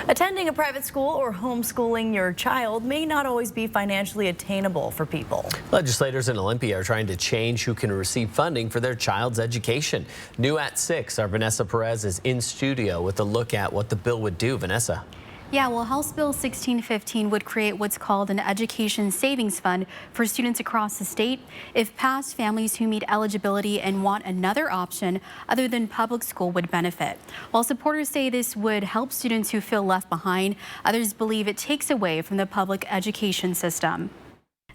Attending a private school or homeschooling your child may not always be financially attainable for people. Legislators in Olympia are trying to change who can receive funding for their child's education. New at 6, our Vanessa Perez is in studio with a look at what the bill would do. Vanessa. Yeah, well, House Bill 1615 would create what's called an education savings fund for students across the state. If passed, families who meet eligibility and want another option other than public school would benefit. While supporters say this would help students who feel left behind, others believe it takes away from the public education system.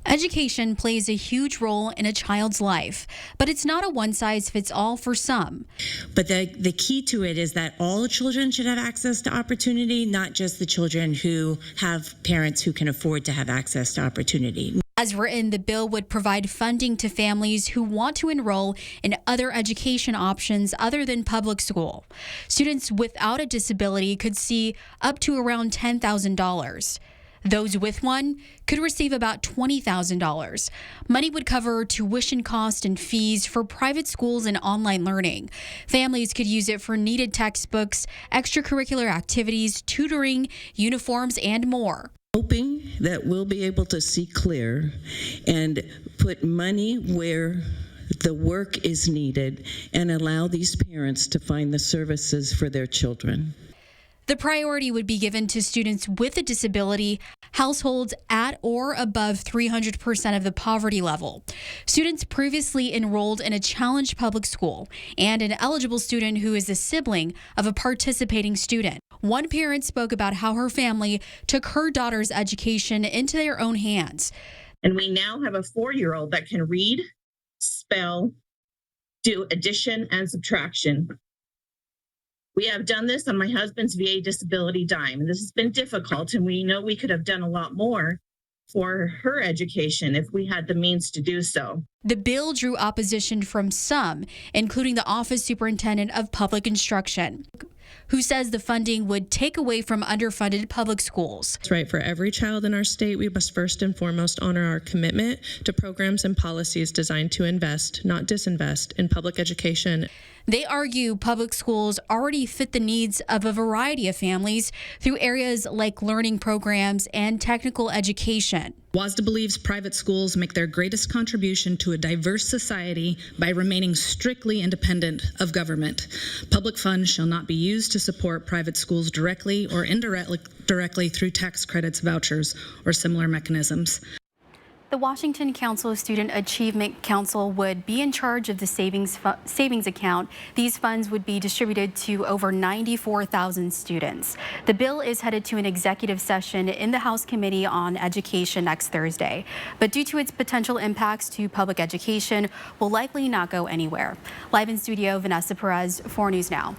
Education plays a huge role in a child's life, but it's not a one-size-fits-all for some. But the key to it is that all children should have access to opportunity, not just the children who have parents who can afford to have access to opportunity. As written, the bill would provide funding to families who want to enroll in other education options other than public school. Students without a disability could see up to around $10,000. Those with one could receive about $20,000. Money would cover tuition costs and fees for private schools and online learning. Families could use it for needed textbooks, extracurricular activities, tutoring, uniforms, and more. Hoping that we'll be able to see clear and put money where the work is needed and allow these parents to find the services for their children. The priority would be given to students with a disability, households at or above 300% of the poverty level, students previously enrolled in a challenged public school, and an eligible student who is a sibling of a participating student. One parent spoke about how her family took her daughter's education into their own hands. And we now have a 4-year-old that can read, spell, do addition and subtraction. We have done this on my husband's VA disability dime. This has been difficult, and we know we could have done a lot more for her education if we had the means to do so. The bill drew opposition from some, including the Office Superintendent of Public Instruction, who says the funding would take away from underfunded public schools. That's right. For every child in our state, we must first and foremost honor our commitment to programs and policies designed to invest, not disinvest, in public education. They argue public schools already fit the needs of a variety of families through areas like learning programs and technical education. WASDA believes private schools make their greatest contribution to a diverse society by remaining strictly independent of government. Public funds shall not be used to support private schools directly or indirectly through tax credits, vouchers, or similar mechanisms. The Washington Council of Student Achievement Council would be in charge of the savings account. These funds would be distributed to over 94,000 students. The bill is headed to an executive session in the House Committee on Education next Thursday, but due to its potential impacts to public education, will likely not go anywhere. Live in studio, Vanessa Perez, 4 News Now.